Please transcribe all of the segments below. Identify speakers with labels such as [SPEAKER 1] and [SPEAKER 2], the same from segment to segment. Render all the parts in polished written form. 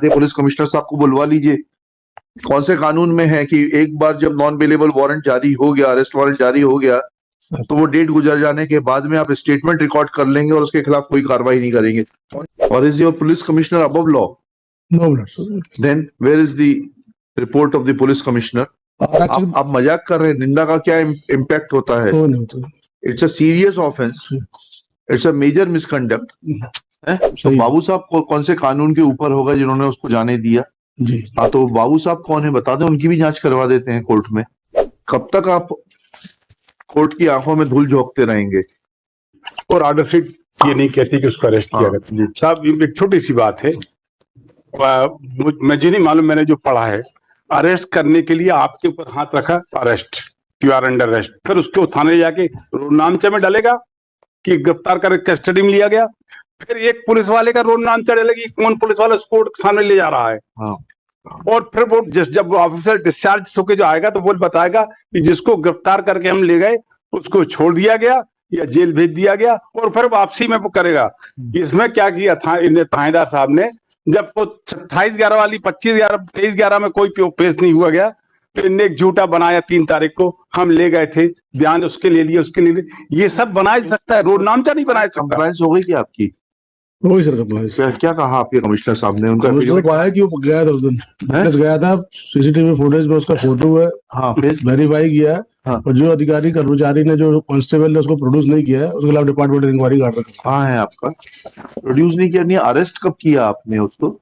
[SPEAKER 1] Police commissioner साहब को बुलवा लीजिए। कौन से कानून में है कि एक बार जब नॉन बेलेबल वारंट जारी हो गया, अरेस्ट वारंट जारी हो गया, तो वो डेट गुजर जाने के बाद में आप स्टेटमेंट रिकॉर्ड कर लेंगे और उसके खिलाफ कोई कार्रवाई नहीं करेंगे? और is your police commissioner above law?
[SPEAKER 2] No,
[SPEAKER 1] then where is the report of the police commissioner? आप मजाक कर रहे हैं। निंदा का क्या इम्पैक्ट होता है? It's a serious offence, it's a major misconduct है। तो बाबू साहब कौन से कानून के ऊपर होगा जिन्होंने उसको जाने दिया?
[SPEAKER 2] जी
[SPEAKER 1] हाँ, तो बाबू साहब कौन है बता दें, उनकी भी जांच करवा देते हैं कोर्ट में। कब तक आप कोर्ट की आंखों में धूल झोंकते रहेंगे?
[SPEAKER 3] और ऑर्डर शीट ये नहीं कहती कि उसको अरेस्ट किया गया। साहब एक छोटी सी बात है, मुझे नहीं मालूम, मैंने जो पढ़ा है, अरेस्ट करने के लिए आपके ऊपर हाथ रखा, arrest, you are under arrest, फिर उसको थाने जाके नामचा में डालेगा कि गिरफ्तार कर कस्टडी में लिया गया, फिर एक पुलिस वाले का रोड नामचा डालेगी कौन पुलिस वाला उसको सामने ले जा रहा है। और फिर वो जब ऑफिसर डिस्चार्ज होके जो आएगा तो वो बताएगा कि जिसको गिरफ्तार करके हम ले गए उसको छोड़ दिया गया या जेल भेज दिया गया, और फिर वापसी में वो करेगा। इसमें क्या किया था इन थानेदार साहब ने, जब वो 28/11 वाली 25/11 23/11 में कोई पेश नहीं हुआ गया, तो इनने एक झूठा बनाया 3 तारीख को हम ले गए थे, बयान उसके ले लिए, उसके लिए ये सब बना सकता है, रोड नामचा नहीं बना सकता।
[SPEAKER 1] कंप्लायंस हो गई थी आपकी?
[SPEAKER 2] वही सर कंप्लायंस।
[SPEAKER 1] क्या कहा आपके कमिश्नर साहब ने? उनका
[SPEAKER 2] पाया कि वो गया था उस दिन, गया था, सीसीटीवी फुटेज में उसका फोटो है, हाँ, वेरीफाई किया, हाँ, और जो अधिकारी कर्मचारी ने, जो कांस्टेबल ने उसको प्रोड्यूस नहीं किया है, उसके खिलाफ डिपार्टमेंट इंक्वायरी कर रहा है।
[SPEAKER 1] कहाँ है आपका? प्रोड्यूस नहीं किया? नहीं, अरेस्ट कब किया आपने उसको?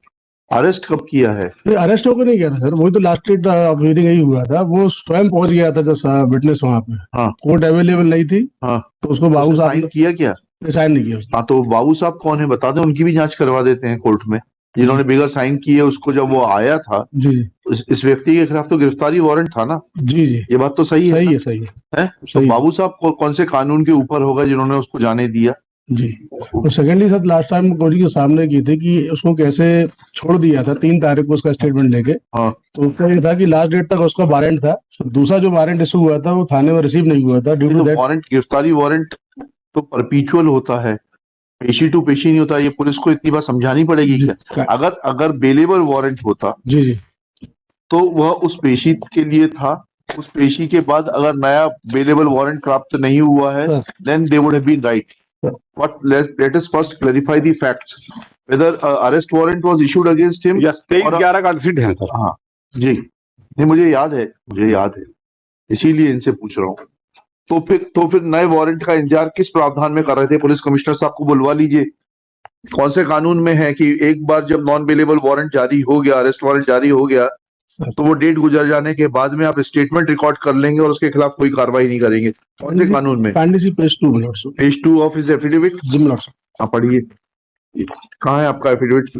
[SPEAKER 1] अरेस्ट कब किया है?
[SPEAKER 2] अरेस्ट होकर नहीं किया था सर, वही तो लास्ट डेट ऑफ हियरिंग यही हुआ था, वो स्वयं पहुंच गया था जब विटनेस वहां पे, हाँ, कोर्ट अवेलेबल नहीं थी, हाँ, तो उसको बाबू साहब
[SPEAKER 1] साइन किया क्या?
[SPEAKER 2] साइन नहीं किया।
[SPEAKER 1] हाँ, तो बाबू साहब कौन है बता दें, उनकी भी जांच करवा देते हैं कोर्ट में, जिन्होंने बिगर साइन किए उसको जब वो आया था।
[SPEAKER 2] जी
[SPEAKER 1] इस व्यक्ति के खिलाफ तो गिरफ्तारी वारंट था ना?
[SPEAKER 2] जी जी,
[SPEAKER 1] ये बात तो सही है।
[SPEAKER 2] सही है।
[SPEAKER 1] तो बाबू साहब कौन से कानून के ऊपर होगा जिन्होंने उसको जाने दिया?
[SPEAKER 2] जी, और secondly sir last time court के सामने की थी कि उसको कैसे छोड़ दिया था 3 तारीख को उसका स्टेटमेंट लेके। हाँ, तो उसका ये था कि लास्ट डेट तक उसका वारंट था, दूसरा जो वारंट इशू हुआ था वो थाने में रिसीव नहीं हुआ था ड्यू टू दैट।
[SPEAKER 1] वारंट, गिरफ्तारी वारंट तो परपीचुअल होता है, पेशी टू पेशी नहीं होता। ये पुलिस को इतनी बात समझानी पड़ेगी क्या? अगर बेलेबल वारंट होता जी जी तो वह उस पेशी के लिए था, उस पेशी के बाद अगर नया बेलेबल वारंट प्राप्त नहीं हुआ है, then they would have been right. But let us first clarify the facts. Whether arrest warrant was issued against him?
[SPEAKER 3] Yes, 23/11 का रिसीट है सर।
[SPEAKER 1] हाँ जी, नहीं मुझे याद है, इसीलिए इनसे पूछ रहा हूँ। तो फिर नए वारंट का इंतजार किस प्रावधान में कर रहे थे? पुलिस कमिश्नर साहब को बुलवा लीजिए। कौन से कानून में है कि एक बार जब नॉन बेलेबल वारंट जारी हो गया, अरेस्ट वारंट जारी हो गया, तो वो डेट गुजर जाने के बाद में आप स्टेटमेंट रिकॉर्ड कर लेंगे और उसके खिलाफ कोई कार्रवाई नहीं करेंगे? कौन से कानून में? Page 2 of his affidavit. हाँ, पढ़िए, कहाँ है आपका एफिडेविट?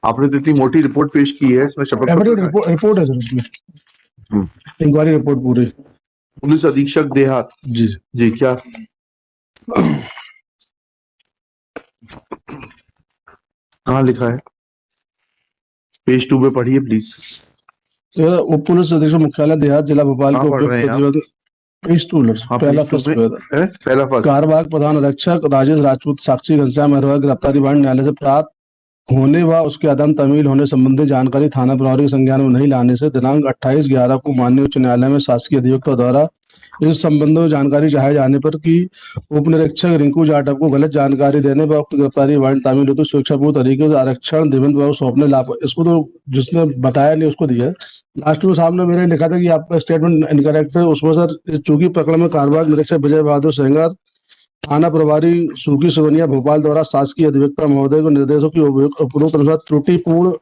[SPEAKER 1] आपने तो इतनी मोटी रिपोर्ट पेश की है, इसमें शपथ
[SPEAKER 2] रिपोर्ट है सर, इसमें इंक्वायरी रिपोर्ट पूरी।
[SPEAKER 1] पुलिस अधीक्षक देहात जी क्या? कहाँ लिखा है? पेज 2 पे पढ़िए प्लीज।
[SPEAKER 2] उप पुलिस अधीक्षक मुख्यालय देहात जिला भोपाल को पेज 2 पहला फर्स्ट कारबाग प्रधान आरक्षक राजेश राजपूत साक्षी घनश्याम अरोड़ा गिरफ्तारी वारंट न्यायालय से प्राप्त होने व उसके अदम तमील होने संबंधी जानकारी थाना प्रभारी के संज्ञान में नहीं लाने से दिनांक 28/11 को माननीय उच्च न्यायालय में शासकीय अधिवक्ता द्वारा इस संबंध में जानकारी चाहे जाने पर कि उप निरीक्षक रिंकू जाटव को गलत जानकारी देने व उक्त गिरफ्तारी वारंट तामील हेतु स्वेच्छापूर्ण तरीके से आरक्षण दिवंत व सौंपने लाभ, इसको तो जिसने बताया नहीं उसको दिया। लास्ट में सामने मेरे लिखा था कि आपका स्टेटमेंट इनकरेक्ट है, उसमें सर चूंकि प्रकरण में कारबाग निरीक्षक विजय बहादुर सेंगर थाना प्रभारी सूखी सिवनिया भोपाल द्वारा शासकीय अधिवक्ता महोदय को निर्देशों की उपरोक्त अनुसार त्रुटिपूर्ण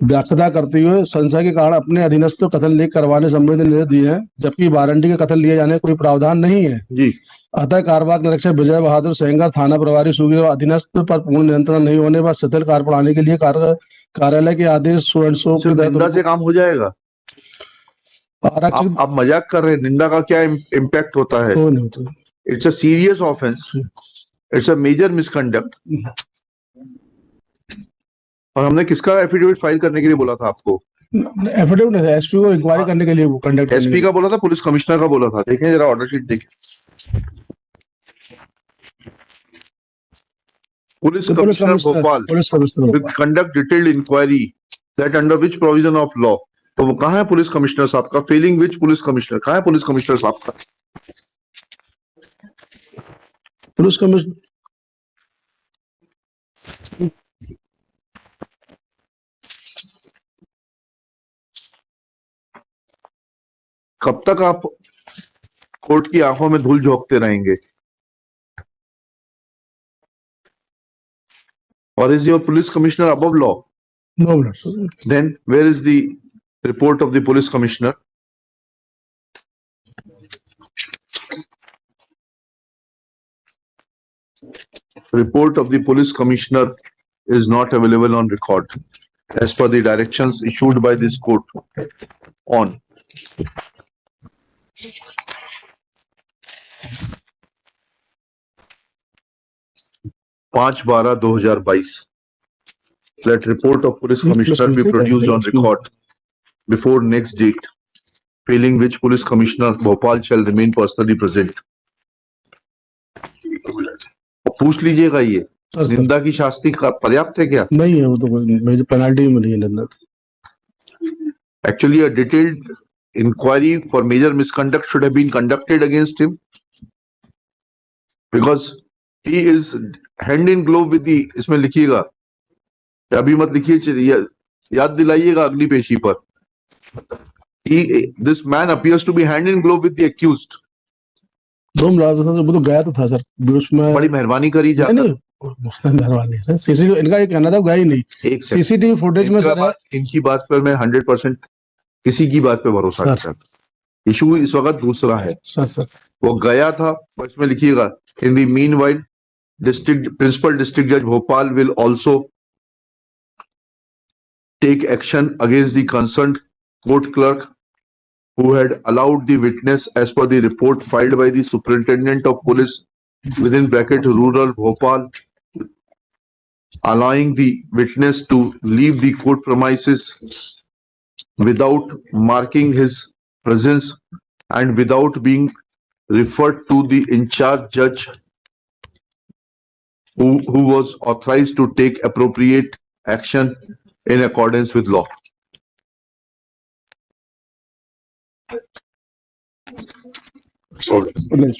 [SPEAKER 2] व्याख्या करते हुए संशय के कारण अपने अधीनस्थ को कथन लेख करवाने संबंधी निर्देश दिए हैं, जबकि वारंटी के कथन लिए जाने कोई प्रावधान नहीं है जी। अतः कारबाग निरीक्षक विजय बहादुर सेंगर थाना प्रभारी सूखी अधीनस्थ पर पूर्ण नियंत्रण नहीं होने पर शिथिल कार्य प्रणाली के लिए कार्यालय के आदेश
[SPEAKER 1] से काम हो जाएगा। आप मजाक कर रहे हैं। निंदा का क्या इम्पैक्ट होता है? It's a serious offence, it's a major misconduct. और हमने किसका एफिडेविट फाइल करने के लिए बोला था आपको?
[SPEAKER 2] एफिडेविट नहीं था, एसपी को इंक्वायरी करने के लिए कंडक्ट।
[SPEAKER 1] एसपी का बोला था, पुलिस कमिश्नर का बोला था? देखें जरा ऑर्डर शीट देखें। Police commissioner Bhopal conduct detailed inquiry That under which provision of law? तो वो कहाँ है पुलिस कमिश्नर साहब का? फेलिंग विच पुलिस कमिश्नर? कहाँ है पुलिस कमिश्नर साहब का?
[SPEAKER 2] पुलिस कमिश्नर
[SPEAKER 1] कब तक आप कोर्ट की आंखों में धूल झोंकते रहेंगे? Or is your police commissioner above law?
[SPEAKER 2] No, blood, sir.
[SPEAKER 1] Then where is the report of the police commissioner? Report of the police commissioner is not available on record as per the directions issued by this court on 5/12/2022. Let report of police commissioner be produced on record before next date, failing which police commissioner Bhopal shall remain personally present. पूछ लीजिएगा ये
[SPEAKER 2] sir, sir.
[SPEAKER 1] निंदा की शास्ति का पर्याप्त है क्या?
[SPEAKER 2] नहीं है, वो तो मुझे पेनल्टी मिली है निंदा।
[SPEAKER 1] Actually, a detailed inquiry for major misconduct should have been conducted against him because he is hand in glove with the, इसमें लिखिएगा, अभी मत लिखिए, याद दिलाइएगा अगली पेशी पर. This man appears to be hand in glove with the accused.
[SPEAKER 2] वो तो गया तो था सर, उसमें
[SPEAKER 1] बड़ी मेहरबानी करी जाकर.
[SPEAKER 2] नहीं, उसने मेहरबानी सर, सीसीटीवी इनका ये कहना था गया ही नहीं. सीसीटीवी फुटेज में सर
[SPEAKER 1] इनकी बात पर मैं 100% किसी की बात पे भरोसा नहीं करता. इशू इस वक्त दूसरा है.
[SPEAKER 2] सर
[SPEAKER 1] वो गया था, इसमें लिखिएगा, in the meanwhile principal district जज Bhopal will also take action against the concerned court clerk who had allowed the witness as per the report filed by the superintendent of police within bracket rural Bhopal, allowing the witness to leave the court premises without marking his presence and without being referred to the in charge judge who was authorized to take appropriate action in accordance with law.
[SPEAKER 2] Okay.